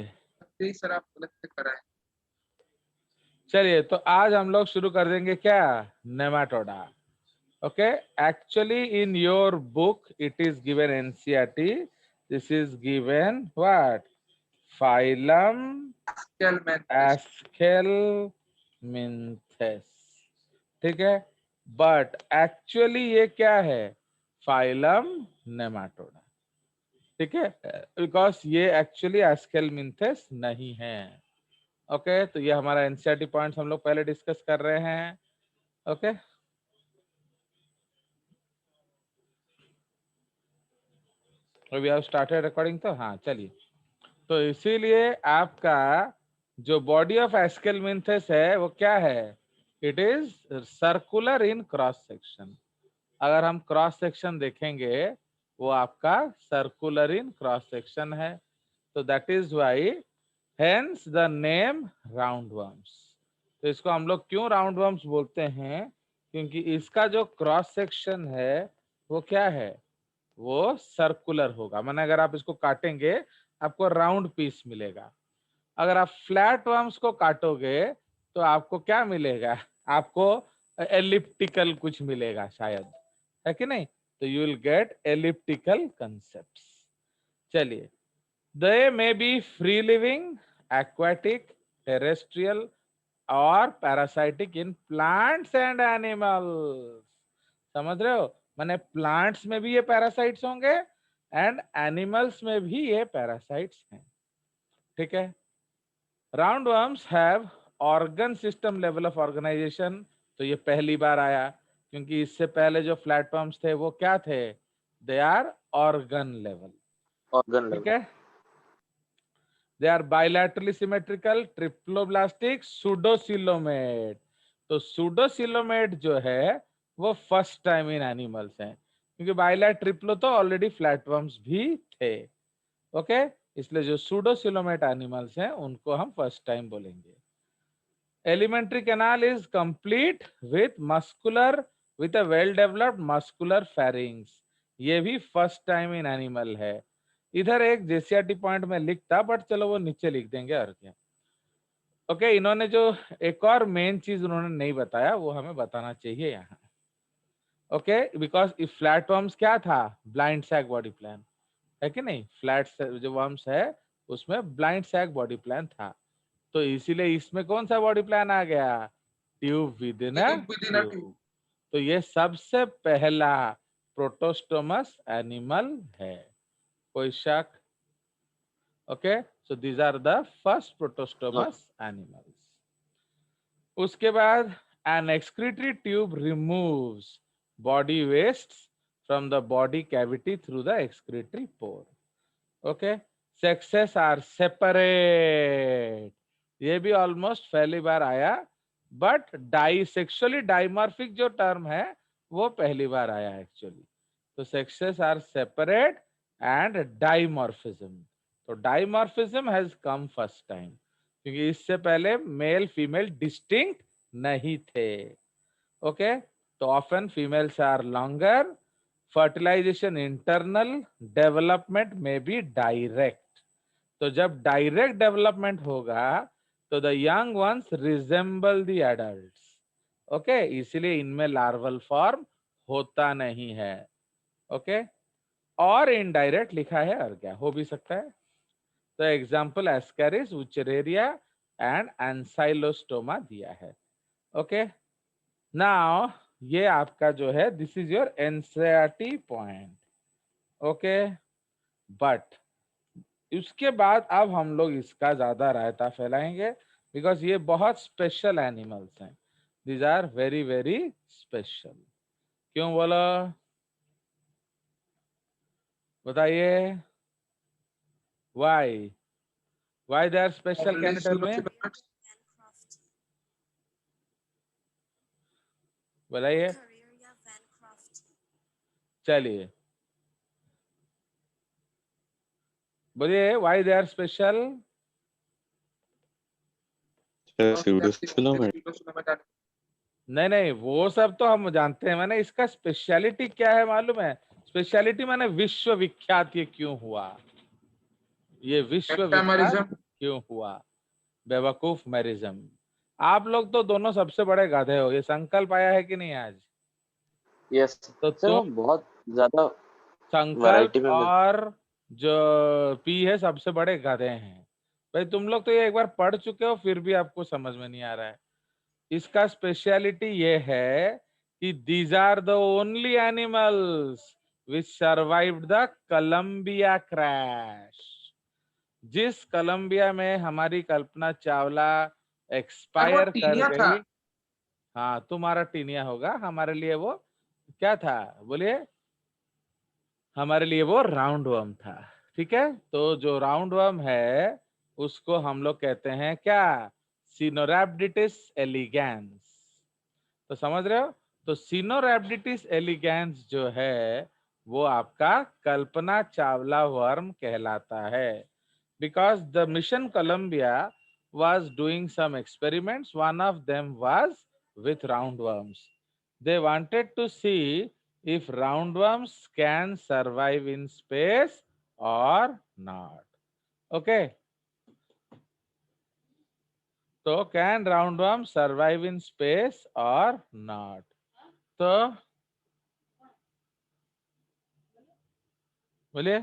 Please sir आप गलत से कराएं। चलिए तो आज हम लोग शुरू कर देंगे क्या, Nematoda. Okay, actually in your book it is given NCERT, this is given what, phylum Aschelminthes, ठीक है। बट एक्चुअली ये क्या है, फाइलम नेमाटोडा, ठीक है, बिकॉज ये एक्चुअली एस्केलमिंथेस नहीं है। ओके तो ये हमारा एनसीईआरटी पॉइंट्स हम लोग पहले डिस्कस कर रहे हैं। Okay we have started recording, तो हाँ चलिए। तो इसीलिए आपका जो बॉडी ऑफ एस्केलमिंथेस है वो क्या है, it is circular in cross section. अगर हम क्रॉस सेक्शन देखेंगे वो आपका सर्कुलर इन क्रॉस सेक्शन है, तो that is why hence the name round worms. तो इसको हम लोग क्यों राउंड वर्म्स बोलते हैं, क्योंकि इसका जो क्रॉस सेक्शन है वो क्या है, वो सर्कुलर होगा। माने अगर आप इसको काटेंगे आपको राउंड पीस मिलेगा। अगर आप फ्लैट वर्म्स को काटोगे तो आपको क्या मिलेगा, आपको एलिप्टिकल कुछ मिलेगा शायद, है कि नहीं। तो you will get elliptical concepts. चलिए, they may be free living, aquatic, terrestrial और parasitic in plants and animals. समझ रहे हो, माने प्लांट्स में भी ये पैरासाइट्स होंगे एंड एनिमल्स में भी ये पैरासाइट्स हैं, ठीक है। Round worms have organ system level of organization. तो ये पहली बार आया, क्योंकि इससे पहले जो फ्लैट वर्म्स थे वो क्या थे, they are organ level, organ ठीक लेवल। है। They are bilaterally symmetrical, triploblastic, pseudocoelomate. तो सूडोसिलोमेट जो है वो फर्स्ट टाइम इन एनिमल्स है, क्योंकि बाइलैट ट्रिप्लो तो ऑलरेडी फ्लैटवर्म्स भी थे। ओके, इसलिए जो सूडोसिलोमेट एनिमल्स हैं उनको हम फर्स्ट टाइम बोलेंगे। Alimentary canal is complete with muscular, with a well developed muscular pharynx. ये भी फर्स्ट टाइम इन एनिमल है। इधर एक जेसीआरटी पॉइंट में लिखता, बट चलो वो नीचे लिख देंगे और क्या। ओके, इन्होंने जो एक और मेन चीज उन्होंने नहीं बताया वो हमें बताना चाहिए यहाँ। Okay, because if flat worms क्या था, ब्लाइंड सैक बॉडी प्लान, है कि नहीं। फ्लैट जो वर्म्स है उसमें ब्लाइंड सैक बॉडी प्लान था, तो इसीलिए इसमें कौन सा बॉडी प्लान आ गया, tube within a tube within a tube. Tube. तो ये सबसे पहला प्रोटोस्टोमस एनिमल है, कोई शक। Okay, so these are the first protostomous animals. उसके बाद an excretory tube removes body waste from the body cavity through the excretory pore. Okay, sexes are separate, ये भी ऑलमोस्ट पहली बार आया, बट डाइसेक्सुअली डाइमॉर्फिक जो टर्म है वो पहली बार आया एक्चुअली। तो sexes are separate and dimorphism. तो dimorphism has come first time, क्योंकि इससे पहले मेल फीमेल डिस्टिंक्ट नहीं थे। ओके, तो often females are longer, fertilization internal, development में बी डायरेक्ट। तो जब डायरेक्ट डेवलपमेंट होगा तो the young ones resemble the adults. Okay, इसलिए इनमें लार्वल फॉर्म होता नहीं है। ओके, और इनडायरेक्ट लिखा है और क्या हो भी सकता है। तो एग्जांपल एस्केरिस, उचरेरिया एंड एंसाइलोस्टोमा दिया है। ओके, नाउ ये आपका जो है this is your NCERT point. Okay, but उसके बाद अब हम लोग इसका ज्यादा रायता फैलाएंगे, बिकॉज ये बहुत स्पेशल एनिमल्स हैं, these are very very special. क्यों बोलो, बताइए, why they are special, can only you tell me, pseudocoelomates. बताइए। चलिए बोलिए, why they are special. Pseudocoelomate. नहीं नहीं, वो सब तो हम जानते हैं, मैंने इसका स्पेशलिटी क्या है मालूम है। स्पेशलिटी माने विश्व विख्यात ये क्यों हुआ, ये विश्व विख्यात कैक्टामरिज्म। क्यों हुआ? बेवकूफ मैरिज्म। आप लोग तो दोनों सबसे बड़े गाधे हो, ये संकल्प आया है कि नहीं आज? यस तो सर, तुम वो बहुत ज्यादा संकल्प वैरायटी में मिल। और जो पी है सबसे बड़े गाधे हैं। भाई तुम लोग तो ये एक बार पढ़ चुके हो, फिर भी आपको समझ में नहीं आ रहा है। इसका स्पेशलिटी ये है कि these are the only animals which survived the Columbia crash. जिस कोलंबिया में हमारी कल्पना चावला सर वो एक्सपायर कर टीनिया था। गई। हाँ तुम्हारा टीनिया होगा, हमारे लिए वो क्या था बोलिए? हमारे लिए वो राउंड वर्म था। ठीक है, तो जो राउंड वर्म है उसको हम लोग कहते हैं क्या? सिनोरैप्टिडिस एलिगेंस। तो समझ रहे हो? तो सिनोरैप्टिडिस एलिगेंस जो है वो आपका कल्पना चावला वर्म कहलाता है। Because the mission Columbia was doing some experiments, one of them was with roundworms. They wanted to see if roundworms can survive in space or not. Okay. So can roundworms survive in space or not? तो बोलिए।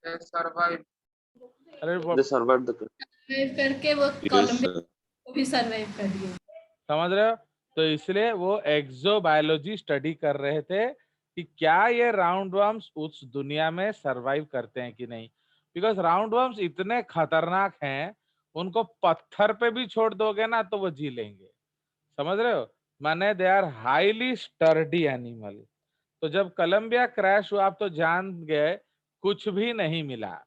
Survive. अरे दे survive the. Survive करके वो yes Colombia sir. को भी survive कर दिए। समझ रहे हो? तो इसलिए वो एक्सोबायोलॉजी स्टडी कर रहे थे कि क्या ये राउंडवर्म्स उस दुनिया में सरवाइव करते हैं कि नहीं। बिकॉज राउंडवर्म्स इतने खतरनाक हैं, उनको पत्थर पे भी छोड़ दोगे ना तो वो जी लेंगे। समझ रहे हो? माने they are highly sturdy animal. तो जब कोलंबिया क्रैश हुआ आप तो जान गए कुछ भी नहीं मिला,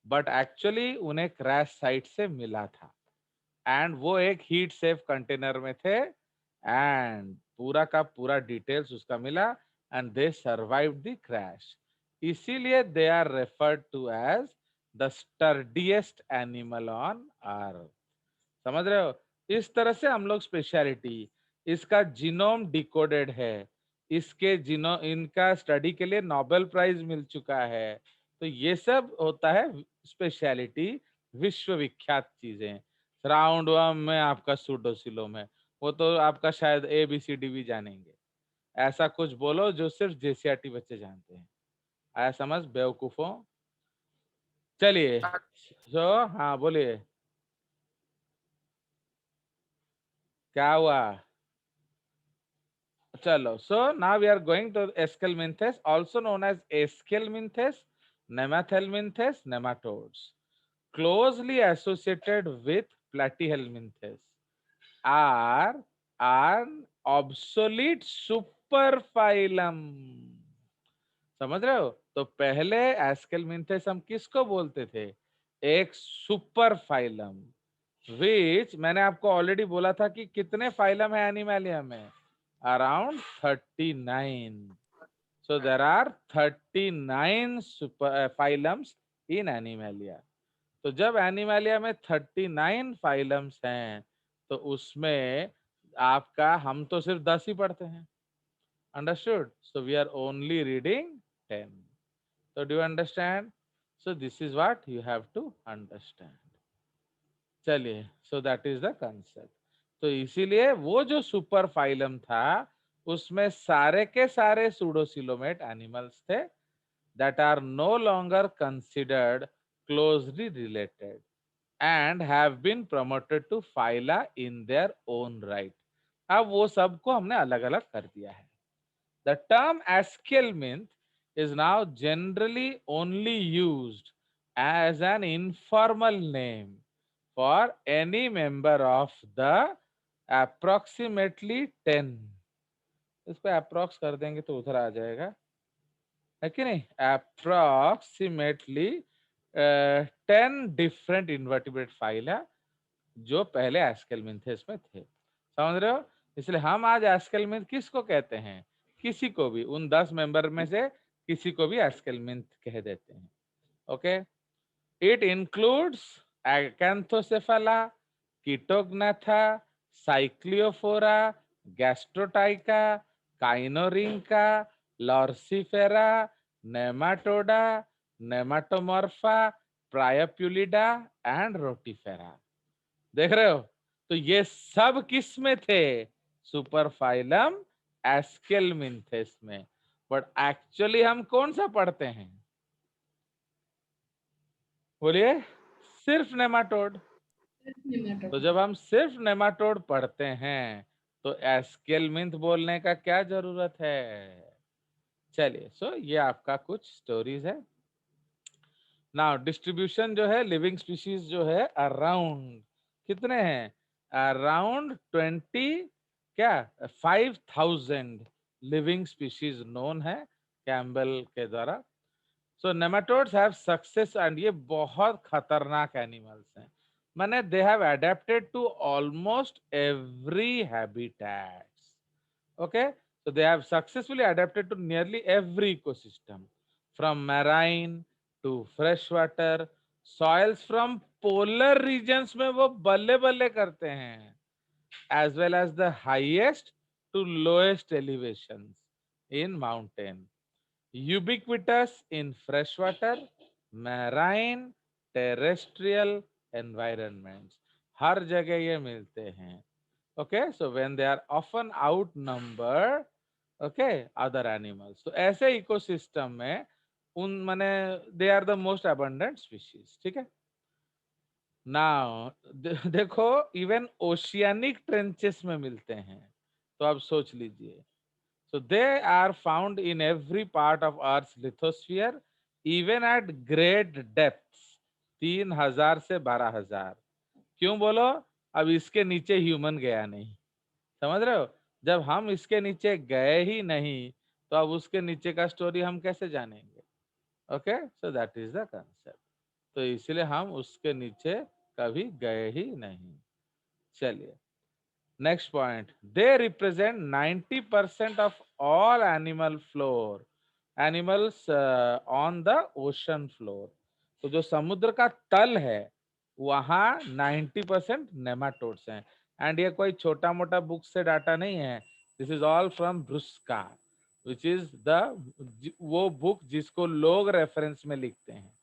बट एक्चुअली उन्हें क्रैश साइट से मिला था एंड वो एक हीट सेफ कंटेनर में थे एंड पूरा का पूरा डिटेल्स उसका मिला and they survived the crash. इसीलिए they are referred to as the sturdiest animal on earth. समझ रहे हो? इस तरह से हम लोग स्पेशलिटी, इसका जीनोम डिकोडेड है, इसके इनका स्टडी के लिए नोबेल प्राइज मिल चुका है। तो ये सब होता है स्पेशलिटी, विश्व विख्यात चीजें। राउंड वर्म में आपका सूडोसिलोम है, वो तो आपका शायद ABCD भी जानेंगे। ऐसा कुछ बोलो जो सिर्फ JCRT बच्चे जानते हैं। आया समझ बेवकूफों? चलिए हाँ बोलिए क्या हुआ? चलो, so now we are going to Aschelminthes, also known as Aschelminthes, Nemathelminthes, nematodes, closely associated with Platyhelminthes, are an obsolete superphylum. समझ रहे हो? तो पहले एस्केलमिंथेस हम किसको बोलते थे? एक सुपर फाइलम, विच मैंने आपको ऑलरेडी बोला था कि कितने फाइलम है एनिमलिया में? Around 39. So there are 39 phylums in Animalia. तो जब एनिमलिया में 39 फाइलम्स हैं तो उसमें आपका हम तो सिर्फ 10 ही पढ़ते हैं। Understood? So we are only reading 10. So do you understand? So this is what you have to understand. चलिए, so that is the concept. तो इसीलिए वो जो सुपर फाइलम था उसमें सारे के सारे सूडोसिलोमेट एनिमल्स थे that are no longer considered closely related and have been promoted to phyla in their own right. अब वो सबको हमने अलग अलग कर दिया है। The term Aschelminth is now generally only used as an informal name for any member of the approximately 10, इसको अप्रोक्स कर देंगे तो उधर आ जाएगा, है कि नहीं? अप्रोक्सीमेटली 10 डिफरेंट इन्वर्टिब्रेट फाइला जो पहले एस्केलमिंथेस में थे। समझ रहे हो? इसलिए हम आज एस्केलमिंथ किसको कहते हैं? किसी को भी, उन 10 मेंबर में से किसी को भी एस्केलमिंथ कह देते हैं। Okay, it includes Acanthocephala, Chaetognatha, Cycliophora, Gastrotricha, Kinorhyncha, Loricifera, Nematoda, Nematomorpha, Priapulida and Rotifera. देख रहे हो? तो ये सब किस में थे? सुपरफाइलम एस्केलमिंथेस में। बट एक्चुअली हम कौन सा पढ़ते हैं? बोलिए, सिर्फ नेमाटोड। तो जब हम सिर्फ नेमाटोड पढ़ते हैं तो एस्केलमिंथ बोलने का क्या जरूरत है? चलिए, सो ये आपका कुछ स्टोरीज है। नाउ डिस्ट्रीब्यूशन जो है लिविंग स्पीशीज जो है अराउंड कितने हैं? अराउंड 5,000 लिविंग स्पीशीज नोन है कैम्बल के द्वारा। So nematodes have success, and ये बहुत खतरनाक एनिमल्स हैं। माने they have adapted to almost every habitats. Okay, so they have successfully adapted to nearly every ecosystem, from marine to freshwater, soils from polar regions में वो बल्ले बल्ले करते हैं, as well as the highest to lowest elevations in mountain, ubiquitous in freshwater, marine, terrestrial environments. हर जगह ये मिलते हैं। Okay, so when they are often outnumbered, okay, other animals, तो ऐसे इकोसिस्टम में उन माने they are the most abundant species। ठीक है? Now देखो इवन ओशियानिक ट्रेंचेस में मिलते हैं, तो आप सोच लीजिए। So they are found in every part of Earth's lithosphere, even at great depths, 3,000 से 12,000। क्यों बोलो? अब इसके नीचे ह्यूमन गया नहीं, समझ रहे हो? जब हम इसके नीचे गए ही नहीं तो अब उसके नीचे का स्टोरी हम कैसे जानेंगे? Okay, so that is the concept. तो इसलिए हम उसके नीचे कभी गए ही नहीं। चलिए, next point, they represent 90% of all animal floor, animals on the ocean floor. तो जो समुद्र का तल है वहां 90% नेमाटोड्स हैं। एंड ये कोई छोटा मोटा बुक से डाटा नहीं है, this is all from Brusca, which is the वो बुक जिसको लोग रेफरेंस में लिखते हैं।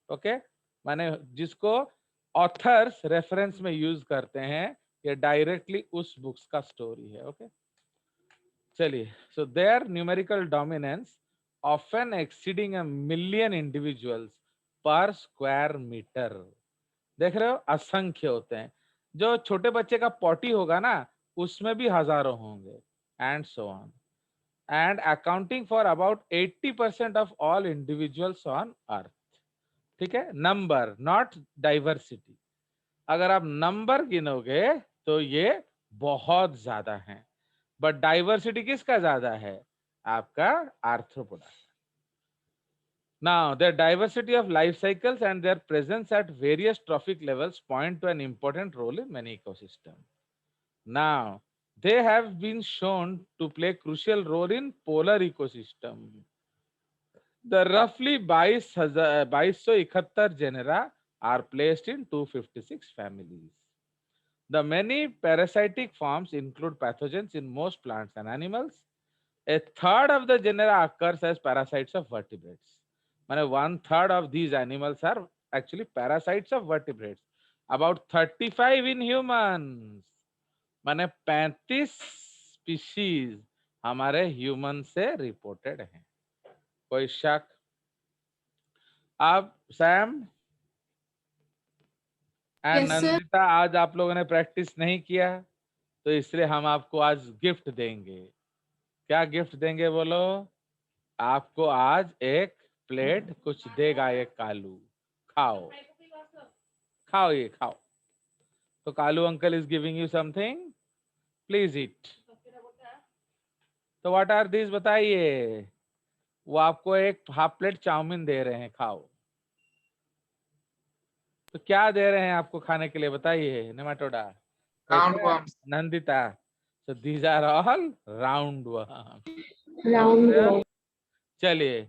ओके, माने जिसको ऑथर्स रेफरेंस में यूज करते हैं, ये डायरेक्टली उस बुक्स का स्टोरी है। ओके, चलिए, so there numerical dominance often exceeding 1,000,000 individuals per square metre. देख रहे हो, असंख्य होते हैं। जो छोटे बच्चे का पॉटी होगा ना, उसमें भी हजारों होंगे, and so on, and accounting for about 80% of all individuals on earth. ठीक है, नंबर नॉट डाइवर्सिटी। अगर आप नंबर गिनोगे तो ये बहुत ज्यादा है, बट डाइवर्सिटी किसका ज्यादा है? आपका arthropoda. Now, their diversity of life cycles and their presence at various trophic levels point to an important role in many ecosystems. Now, they have been shown to play a crucial role in polar ecosystem. The roughly 2271 genera are placed in 256 families. The many parasitic forms include pathogens in most plants and animals. A third of the genera occurs as parasites of vertebrates. माने 1/3 of these animals are actually parasites of vertebrates. About 35 in humans. माने 35 species हमारे human से reported हैं। कोई शक? अब Sam and Yes, sir. Nandita, आज आप लोगों ने प्रैक्टिस नहीं किया, तो इसलिए हम आपको आज गिफ्ट देंगे। क्या गिफ्ट देंगे बोलो? आपको आज एक प्लेट कुछ देगा ये कालू, खाओ खाओ, ये खाओ। तो Kalu uncle is giving you something, please it. तो व्हाट आर दिस बताइए? वो आपको एक हाफ प्लेट चाउमीन दे रहे हैं, खाओ। तो क्या दे रहे हैं आपको खाने के लिए बताइए Nematoda? Roundworms. Nandita, so these are all roundworms. Round. चलिए,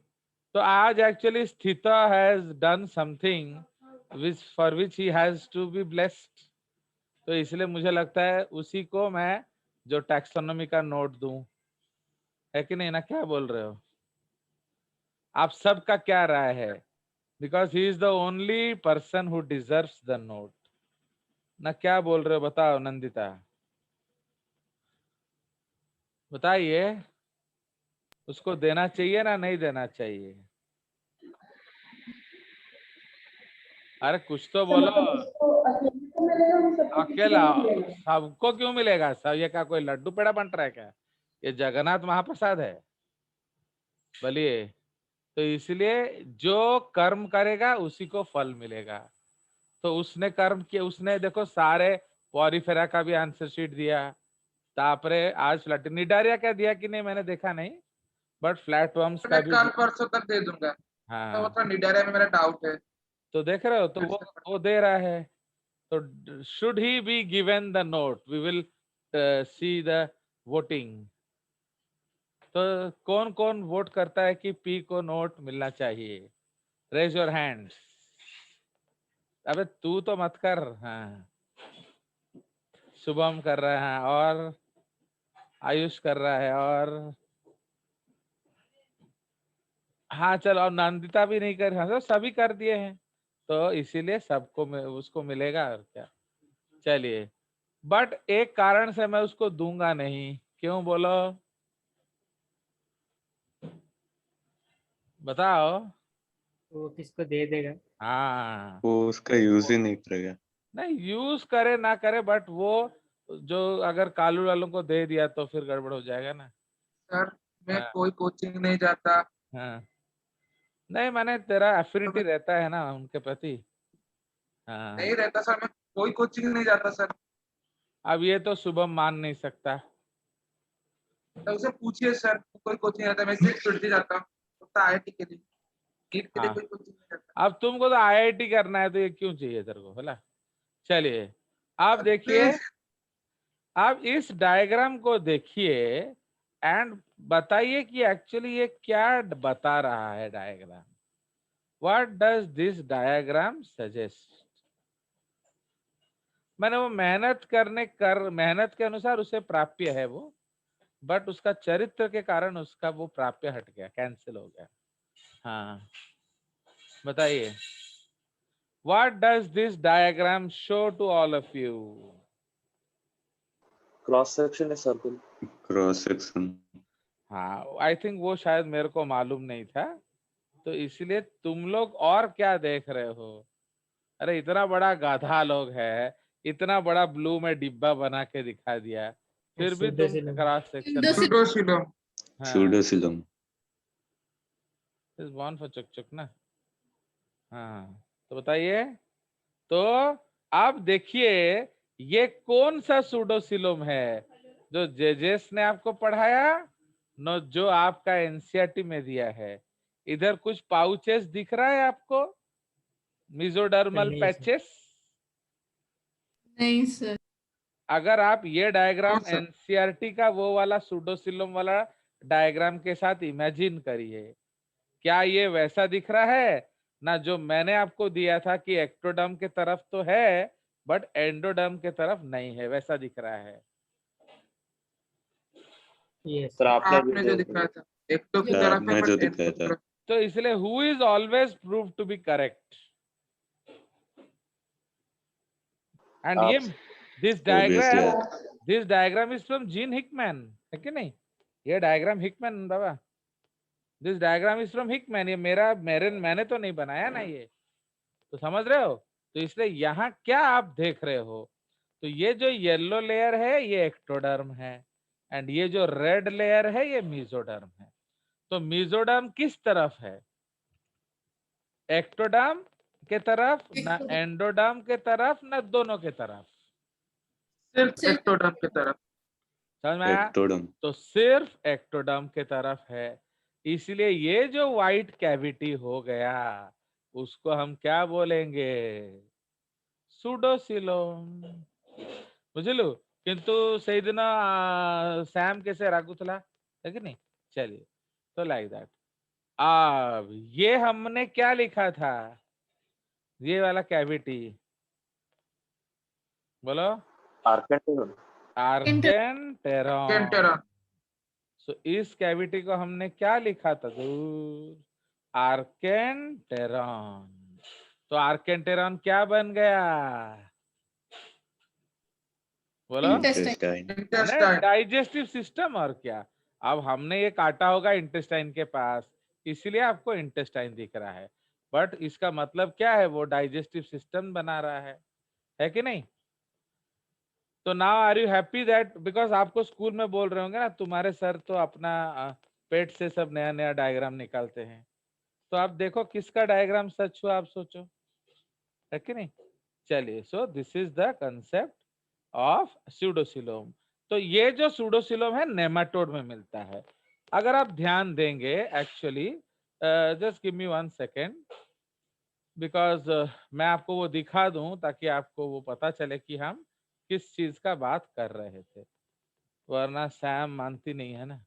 तो आज actually Sthita has done something which for which he has to be blessed. तो इसलिए मुझे लगता है उसी को मैं जो टैक्सोनॉमी का नोट दूं, है कि नहीं ना? क्या बोल रहे हो आप? सबका क्या राय है? because he is the only person who deserves the note. ना क्या बोल रहे हो बताओ नंदिता, बताइए, उसको देना चाहिए ना नहीं देना चाहिए? अरे कुछ तो बोलो। अकेला सबको क्यों मिलेगा? सब ये क्या कोई लड्डू पेड़ा बंट रहा है क्या? ये जगन्नाथ महाप्रसाद है। बोलिए। तो इसलिए जो कर्म करेगा उसी को फल मिलेगा। तो उसने कर्म किया, उसने देखो सारे पॉरीफेरा का भी आंसर शीट दिया, तापरे आज फ्लैट निडारिया क्या दिया कि नहीं मैंने देखा नहीं, बट फ्लैट वर्म्स का मैं भी कल परसों तक दे दूंगा। तो वो हाँ। थोड़ा निडारिया में मेरा डाउट है। तो देख रहे हो, तो फिर से वो दे रहा है। तो should he be given the note? We will see the voting. तो कौन कौन वोट करता है कि पी को नोट मिलना चाहिए? Raise your hands. अबे तू तो मत कर। हाँ, शुभम कर रहा है और आयुष कर रहा है और हाँ चलो, और नंदिता भी नहीं कर, हाँ तो सभी कर दिए हैं, तो इसीलिए सबको उसको मिलेगा और क्या। चलिए, बट एक कारण से मैं उसको दूंगा नहीं। क्यों बोलो, बताओ। वो किसको दे देगा? हाँ, वो उसका यूज ही नहीं करेगा। नहीं यूज करे ना करे, बट वो जो अगर कालू वालों को दे दिया तो फिर गड़बड़ हो जाएगा ना। सर मैं हाँ। कोई कोचिंग नहीं जाता। हाँ, नहीं मैंने तेरा तो एफिनिटी मैं रहता है ना उनके प्रति। हाँ, नहीं रहता सर, मैं कोई कोचिंग नहीं जाता सर। अब ये तो शुभम मान नहीं सकता। तो उसे पूछिए सर, कोई कोचिंग जाता है? मैं सिर्फ छुट्टी जाता हूँ तो IIT के लिए, नीट के लिए हाँ, कोई कोचिंग नहीं जाता। अब तुमको तो आईआईटी करना है तो ये क्यों चाहिए तेरे को, बोला? चलिए, आप देखिए, प्लीज आप इस डायग्राम को देखिए एंड बताइए कि एक्चुअली ये क्या बता रहा है diagram. What does this diagram suggest? मैंने वो मेहनत के अनुसार उसे प्राप्य है वो, बट उसका चरित्र के कारण उसका वो प्राप्य हट गया, कैंसिल हो गया। हाँ, बताइए, what does this diagram show to all of you? Cross section है सर्कल। Cross section. हाँ, आई थिंक वो शायद मेरे को मालूम नहीं था, तो इसलिए तुम लोग और क्या देख रहे हो? अरे इतना बड़ा गाधा लोग है, इतना बड़ा ब्लू में डिब्बा बना के दिखा दिया, फिर भी तुम Pseudoxylum. Cross section Pseudoxylum. Pseudocoelom. हाँ, सूडोसिलम। इस वन फॉर चुक चुक ना। हाँ, तो बताइए, तो आप देखिए ये कौन सा सूडोसिलोम है जो जेजेस ने आपको पढ़ाया, न जो आपका एनसीईआरटी में दिया है? इधर कुछ पाउचेस दिख रहा है आपको, मिजोडर्मल नहीं, सर। पैचेस? नहीं सर। अगर आप ये डायग्राम सर। एनसीईआरटी का वो वाला सूडोसिलोम वाला डायग्राम के साथ इमेजिन करिए, क्या ये वैसा दिख रहा है ना जो मैंने आपको दिया था कि एक्टोडर्म के तरफ तो है बट एंडोडर्म के तरफ नहीं है, वैसा दिख रहा है? Yes. सर आपने जो दिखाया था एक्टो की तरफ है आपने जो बट एंडो दिखाया की था। तरफ। तो इसलिए who is always prove to be correct? And ये this diagram is from Gene Hickman, है कि नहीं? ये डायग्राम हिकमैन बाबा, this diagram is from Hickman. ये मैंने तो नहीं बनाया ना ये, तो समझ रहे हो? तो इसलिए यहाँ क्या आप देख रहे हो, तो ये जो येलो लेयर है ये एक्टोडर्म है, एंड ये जो रेड लेयर है ये मेसोडर्म है। तो मेसोडर्म किस तरफ है? एक्टोडर्म के तरफ ना एंडोडर्म के तरफ ना दोनों के तरफ? सिर्फ एक्टोडर्म की तरफ। समझ में आया? एक्टोडर्म। तो सिर्फ एक्टोडर्म के तरफ है, इसलिए ये जो व्हाइट कैविटी हो गया उसको हम क्या बोलेंगे? सुडोसिलोम। बुझलु? किंतु सही दिन सैम कैसे रागुतला है कि नहीं? चलिए, तो लाइक दैट। अब ये हमने क्या लिखा था, ये वाला कैविटी बोलो? आर्केंटेरॉन। आर्केंटेरॉन। केंटेरॉन। सो इस कैविटी को हमने क्या लिखा था दूर? आर्केंटेरॉन। तो आर्केंटेरॉन क्या बन गया? बोलो। Intestine. इंटेस्टाइन। डाइजेस्टिव सिस्टम, और क्या। अब हमने ये काटा होगा इंटेस्टाइन के पास, इसीलिए आपको इंटेस्टाइन दिख रहा है, बट इसका मतलब क्या है? वो डाइजेस्टिव सिस्टम बना रहा है कि नहीं? तो now are you happy that, because आपको स्कूल में बोल रहे होंगे ना, तुम्हारे सर तो अपना पेट से सब नया नया डायग्राम निकालते हैं, तो आप देखो किसका डायग्राम सच हुआ, आप सोचो, है कि नहीं? चलिए, so this is the concept of स्यूडोसिलोम। तो ये जो स्यूडोसिलोम है नेमाटोड में मिलता है। अगर आप ध्यान देंगे, actually just give me 1 second, because मैं आपको वो दिखा दूं ताकि आपको वो पता चले कि हम किस चीज का बात कर रहे थे, वरना सैम मानती नहीं है ना।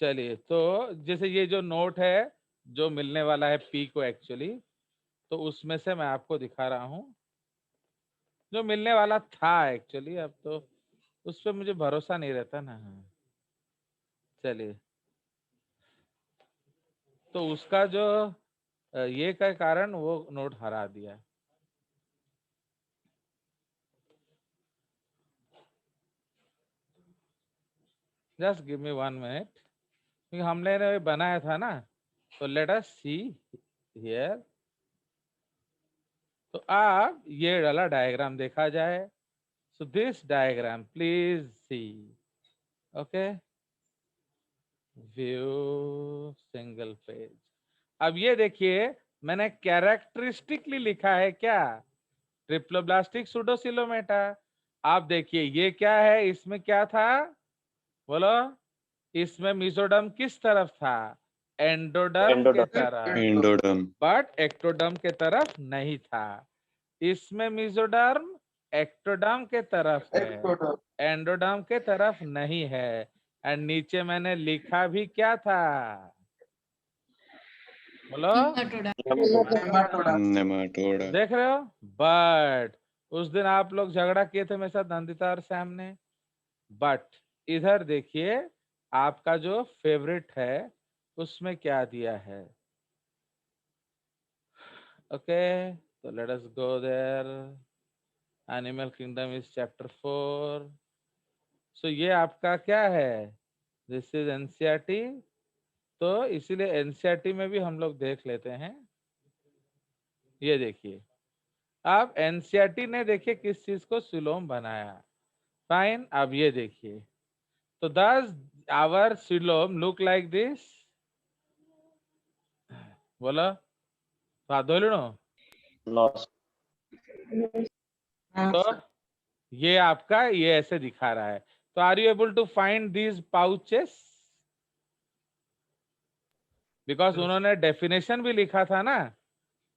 चलिए, तो जैसे ये जो नोट है जो मिलने वाला है पी को एक्चुअली, तो उसमें से मैं आपको दिखा रहा हूँ जो मिलने वाला था एक्चुअली, अब तो उस पर मुझे भरोसा नहीं रहता ना। चलिए, तो उसका जो ये का कारण वो नोट हरा दिया। जस्ट गिव मी 1 मिनट, क्योंकि हमने ने बनाया था ना, तो लेट अस सी हियर। तो आप ये वाला डायग्राम देखा जाए, so this diagram please see. Okay, view single page. अब ये देखिए, मैंने कैरेक्टरिस्टिकली लिखा है क्या? ट्रिप्लोब्लास्टिक सुडोसिलोमेटा। आप देखिए ये क्या है, इसमें क्या था? बोलो। इसमें मिजोडम किस तरफ था? एंडोडर्म के एंडोडर्म। तरफ, एंडोडर्म। बट एक्टोडर्म के तरफ नहीं था। इसमें मिजोडर्म एक्टोडर्म के तरफ है, एंडोडर्म के तरफ नहीं है। एंड नीचे मैंने लिखा भी क्या था? बोलो। Nematode. नेमाटोडा। नेमाटोडा। देख रहे हो? बट उस दिन आप लोग झगड़ा किए थे मेरे साथ, नंदिता और सैम ने। बट इधर देखिए, आपका जो फेवरेट है उसमें क्या दिया है। ओके, तो let us go there. Animal kingdom is chapter 4। सो ये आपका क्या है? This is NCERT. तो इसीलिए एनसीईआरटी में भी हम लोग देख लेते हैं। ये देखिए, अब एनसीईआरटी ने देखिए किस चीज को सिलोम बनाया। फाइन, अब ये देखिए, तो does our coelom look like this? बोला साधोलिनो। नो तो ये आपका ये ऐसे दिखा रहा है। तो are you able to find these pouches? Because उन्होंने डेफिनेशन भी लिखा था ना।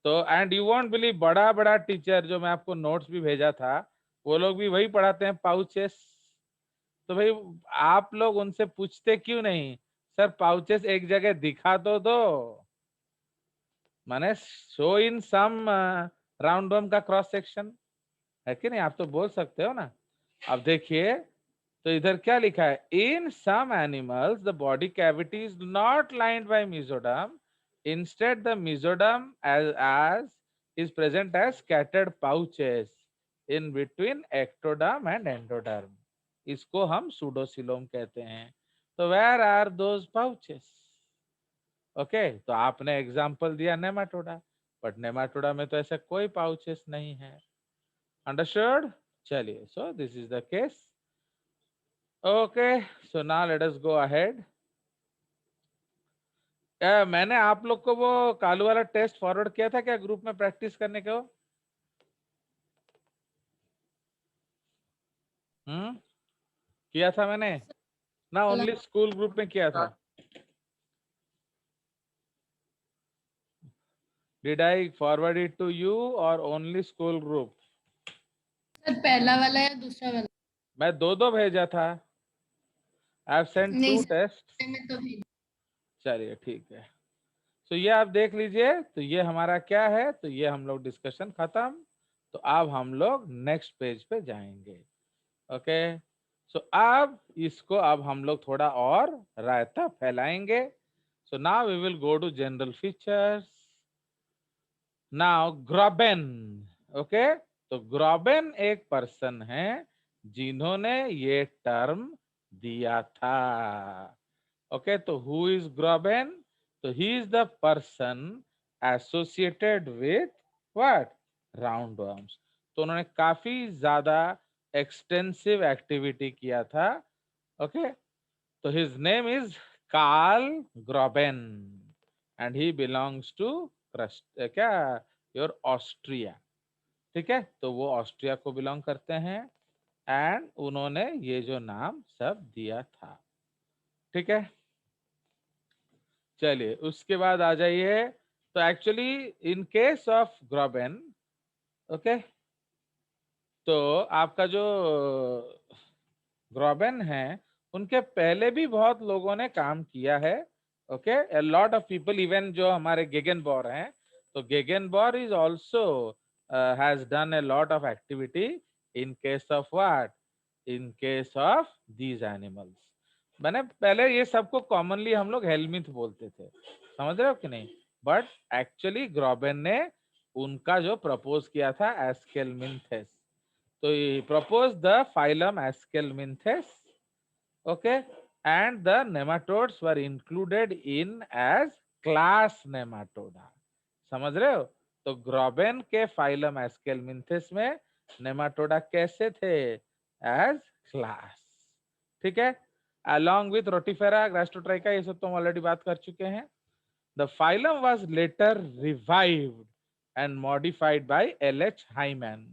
तो एंड यू वॉन्ट बिलीव, बड़ा बड़ा टीचर जो मैं आपको नोट्स भी भेजा था, वो लोग भी वही पढ़ाते हैं, पाउचेस। तो भाई आप लोग उनसे पूछते क्यों नहीं, सर पाउचेस एक जगह दिखा तो दो, माने show in some round worm का क्रॉस सेक्शन, है कि नहीं? आप तो बोल सकते हो ना। अब देखिए, तो इधर क्या लिखा है? In some animals the body cavity is not lined by mesoderm, instead the mesoderm as is present as scattered pouches in between ectoderm and endoderm. इसको हम सूडोसिलोम कहते हैं। तो where are those pouches? Okay, तो आपने example दिया Nematoda, but Nematoda में तो ऐसा कोई पाउचेस नहीं है। अंडरस्टूड? चलिए, so this is the case. Okay, so now let us go ahead. मैंने आप लोग को वो कालू वाला टेस्ट फॉरवर्ड किया था क्या ग्रुप में प्रैक्टिस करने को? किया था मैंने ना, ओनली स्कूल ग्रुप में किया था। Did I forward it to you और ओनली स्कूल ग्रुप? सर पहला वाला या दूसरा वाला? मैं दो भेजा था। आई हैव सेंट नहीं 2 सर, टेस्ट। में तो भेज। चलिए ठीक है। तो ये आप देख लीजिए, तो ये हमारा क्या है, तो ये हम लोग डिस्कशन खत्म। तो अब हम लोग नेक्स्ट पेज पे जाएंगे। ओके, सो अब इसको अब हम लोग थोड़ा और रायता फैलाएंगे. So now we will go to general features. Now Grobben. Okay, तो ग्रॉबेन एक पर्सन है जिन्होंने ये टर्म दिया था. ओके, तो हु इज ग्रॉबेन? तो he is the person associated with what? Roundworms. तो उन्होंने काफी ज्यादा एक्सटेंसिव एक्टिविटी किया था. ओके, तो his name is Karl Grobben and he belongs to क्या योर ऑस्ट्रिया. ठीक है, तो वो ऑस्ट्रिया को बिलोंग करते हैं एंड उन्होंने ये जो नाम सब दिया था. ठीक है, चलिए उसके बाद आ जाइए. तो actually in case of Grobben, okay, तो आपका जो ग्रॉबेन है उनके पहले भी बहुत लोगों ने काम किया है. Okay, a lot of people, even जो हमारे गेगेनबॉर हैं, तो Gegenbaur is also has done a lot of activity in case of what? In case of these animals. मैंने पहले ये सबको कॉमनली हम लोग हेलमिंथ बोलते थे, समझ रहे हो कि नहीं? बट एक्चुअली ग्रॉबेन ने उनका जो प्रपोज किया था एस्केलमिंथेस. तो he proposed the phylum Aschelminthes, okay, and the nematodes were included in as class Nematoda. समझ रहे हो? तो ग्रॉबेन के फाइलम एस्केलमिंथेस में नेमाटोडा कैसे थे? As class. ठीक है, along with रोटिफेरा, ग्रास्टोट्राइका, ये सब तो हम ऑलरेडी बात कर चुके हैं. The phylum was later revived and modified by L.H. Hyman.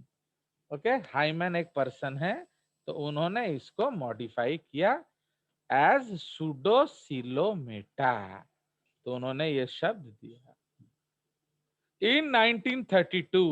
Okay, Hyman एक पर्सन है, तो उन्होंने इसको मॉडिफाई किया एज सूडोसिलोमेटा. तो उन्होंने ये शब्द दिया. इन 1932